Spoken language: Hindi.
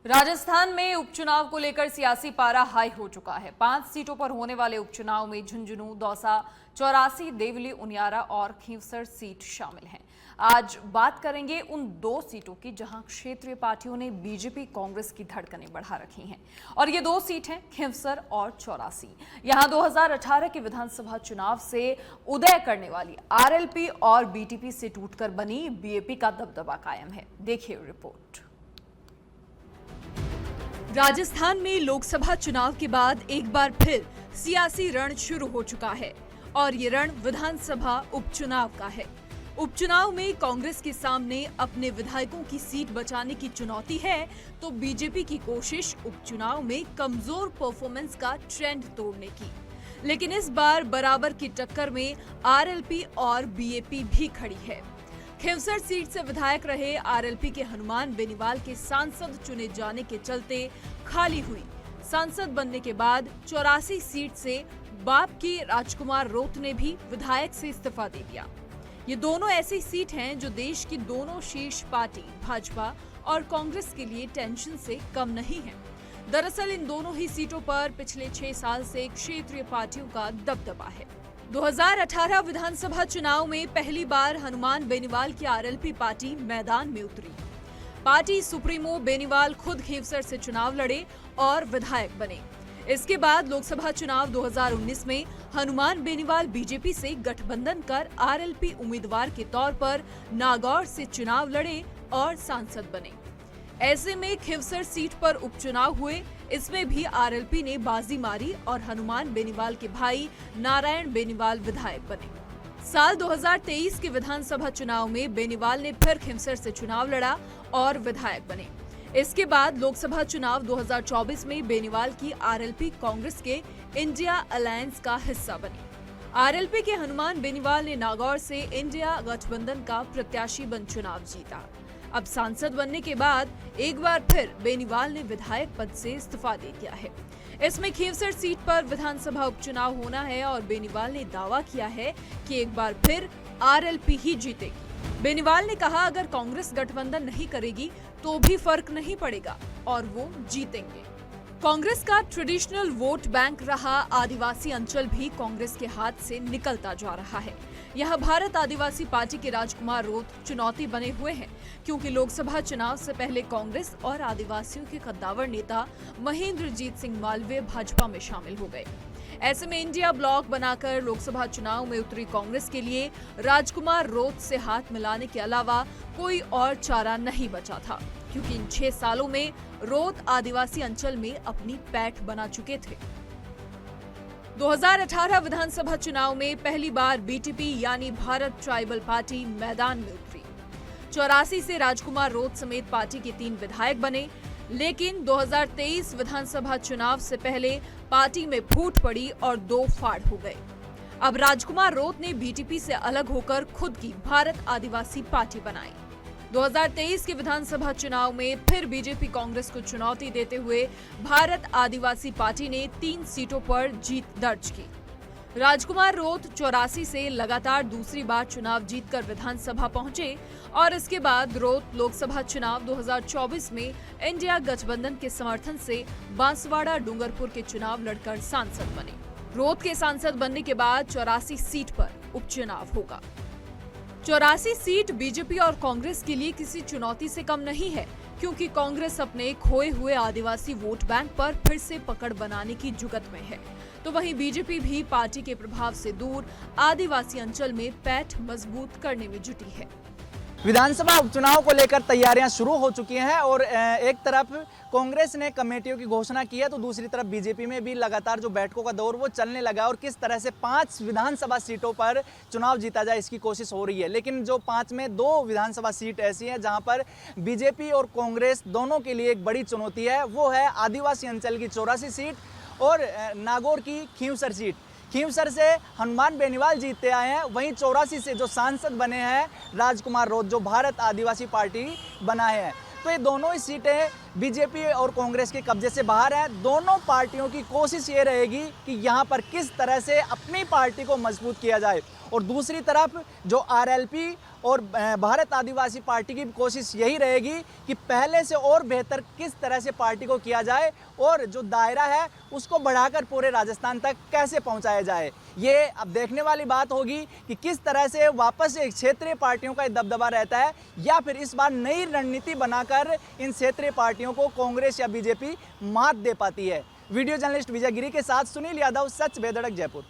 राजस्थान में उपचुनाव को लेकर सियासी पारा हाई हो चुका है। 5 सीटों पर होने वाले उपचुनाव में झुंझुनू, दौसा, चौरासी, देवली, उनियारा और खींवसर सीट शामिल हैं। आज बात करेंगे उन 2 सीटों की जहां क्षेत्रीय पार्टियों ने बीजेपी कांग्रेस की धड़कनें बढ़ा रखी हैं। और ये 2 सीट हैं खींवसर और चौरासी। यहां 2018 के विधानसभा चुनाव से उदय करने वाली आरएलपी और बीटीपी से टूटकर बनी बीएपी का दबदबा कायम है। देखिए रिपोर्ट। राजस्थान में लोकसभा चुनाव के बाद एक बार फिर सियासी रण शुरू हो चुका है और ये रण विधानसभा उपचुनाव का है। उपचुनाव में कांग्रेस के सामने अपने विधायकों की सीट बचाने की चुनौती है, तो बीजेपी की कोशिश उपचुनाव में कमजोर परफॉर्मेंस का ट्रेंड तोड़ने की। लेकिन इस बार बराबर की टक्कर में आरएलपी और बीएपी भी खड़ी है। खींवसर सीट से विधायक रहे आरएलपी के हनुमान बेनीवाल के सांसद चुने जाने के चलते खाली हुई। सांसद बनने के बाद 84 सीट से बाप की राजकुमार रोत ने भी विधायक से इस्तीफा दे दिया। ये दोनों ऐसी सीट हैं जो देश की दोनों शीर्ष पार्टी भाजपा और कांग्रेस के लिए टेंशन से कम नहीं है। दरअसल इन दोनों ही सीटों पर पिछले 6 साल से क्षेत्रीय पार्टियों का दबदबा है। 2018 विधानसभा चुनाव में पहली बार हनुमान बेनीवाल की आरएलपी पार्टी मैदान में उतरी। पार्टी सुप्रीमो बेनीवाल खुद खींवसर से चुनाव लड़े और विधायक बने। इसके बाद लोकसभा चुनाव 2019 में हनुमान बेनीवाल बीजेपी से गठबंधन कर आरएलपी उम्मीदवार के तौर पर नागौर से चुनाव लड़े और सांसद बने। ऐसे में खींवसर सीट पर उपचुनाव हुए। इसमें भी आरएलपी ने बाजी मारी और हनुमान बेनीवाल के भाई नारायण बेनीवाल विधायक बने। साल 2023 के विधानसभा चुनाव में बेनीवाल ने फिर खींवसर से चुनाव लड़ा और विधायक बने। इसके बाद लोकसभा चुनाव 2024 में बेनीवाल की आरएलपी कांग्रेस के इंडिया अलायंस का हिस्सा बनी। आरएलपी के हनुमान बेनीवाल ने नागौर से इंडिया गठबंधन का प्रत्याशी बन चुनाव जीता। अब सांसद बनने के बाद एक बार फिर बेनीवाल ने विधायक पद से इस्तीफा दे दिया है। इसमें खींवसर सीट पर विधानसभा उपचुनाव होना है और बेनीवाल ने दावा किया है कि एक बार फिर आरएलपी ही जीतेगी। बेनीवाल ने कहा, अगर कांग्रेस गठबंधन नहीं करेगी तो भी फर्क नहीं पड़ेगा और वो जीतेंगे। कांग्रेस का ट्रेडिशनल वोट बैंक रहा आदिवासी अंचल भी कांग्रेस के हाथ से निकलता जा रहा है। यह भारत आदिवासी पार्टी के राजकुमार रोत चुनौती बने हुए हैं, क्योंकि लोकसभा चुनाव से पहले कांग्रेस और आदिवासियों के कद्दावर नेता महेंद्रजीत सिंह मालवीय भाजपा में शामिल हो गए। ऐसे में इंडिया ब्लॉक बनाकर लोकसभा चुनाव में उतरी कांग्रेस के लिए राजकुमार रोत से हाथ मिलाने के अलावा कोई और चारा नहीं बचा था, क्योंकि इन 6 सालों में रोत आदिवासी अंचल में अपनी पैठ बना चुके थे। 2018 विधानसभा चुनाव में पहली बार बीटीपी यानी भारत ट्राइबल पार्टी मैदान में उतरी। 84 से राजकुमार रोत समेत पार्टी के 3 विधायक बने। लेकिन 2023 विधानसभा चुनाव से पहले पार्टी में फूट पड़ी और 2 फाड़ हो गए। अब राजकुमार रोत ने बीटीपी से अलग होकर खुद की भारत आदिवासी पार्टी बनाई। 2023 के विधानसभा चुनाव में फिर बीजेपी कांग्रेस को चुनौती देते हुए भारत आदिवासी पार्टी ने 3 सीटों पर जीत दर्ज की। राजकुमार रोत 84 से लगातार दूसरी बार चुनाव जीतकर विधानसभा पहुंचे और इसके बाद रोत लोकसभा चुनाव 2024 में इंडिया गठबंधन के समर्थन से बांसवाड़ा डूंगरपुर के चुनाव लड़कर सांसद बने। रोत के सांसद बनने के बाद 84 सीट पर उपचुनाव होगा। 84 सीट बीजेपी और कांग्रेस के लिए किसी चुनौती से कम नहीं है, क्योंकि कांग्रेस अपने खोए हुए आदिवासी वोट बैंक पर फिर से पकड़ बनाने की जुगत में है, तो वहीं बीजेपी भी पार्टी के प्रभाव से दूर आदिवासी अंचल में पैठ मजबूत करने में जुटी है। विधानसभा उपचुनाव को लेकर तैयारियां शुरू हो चुकी हैं और एक तरफ कांग्रेस ने कमेटियों की घोषणा की है, तो दूसरी तरफ बीजेपी में भी लगातार जो बैठकों का दौर वो चलने लगा और किस तरह से 5 विधानसभा सीटों पर चुनाव जीता जाए इसकी कोशिश हो रही है। लेकिन जो 5 में 2 विधानसभा सीट ऐसी हैं जहां पर बीजेपी और कांग्रेस दोनों के लिए एक बड़ी चुनौती है, वो है आदिवासी अंचल की 84 सीट और नागौर की खींवसर सीट। खींवसर से हनुमान बेनीवाल जीतते आए हैं, वहीं 84 से जो सांसद बने हैं राजकुमार रोत, जो भारत आदिवासी पार्टी बनाए हैं, तो ये दोनों ही सीटें बीजेपी और कांग्रेस के कब्जे से बाहर हैं। दोनों पार्टियों की कोशिश ये रहेगी कि यहाँ पर किस तरह से अपनी पार्टी को मजबूत किया जाए और दूसरी तरफ जो आरएलपी और भारत आदिवासी पार्टी की कोशिश यही रहेगी कि पहले से और बेहतर किस तरह से पार्टी को किया जाए और जो दायरा है उसको बढ़ाकर पूरे राजस्थान तक कैसे पहुंचाया जाए। ये अब देखने वाली बात होगी कि किस तरह से वापस से क्षेत्रीय पार्टियों का दबदबा रहता है या फिर इस बार नई रणनीति बनाकर इन क्षेत्रीय पार्टियों को कांग्रेस या बीजेपी मात दे पाती है। वीडियो जर्नलिस्ट विजय गिरी के साथ सुनील यादव, सच बेधड़क, जयपुर।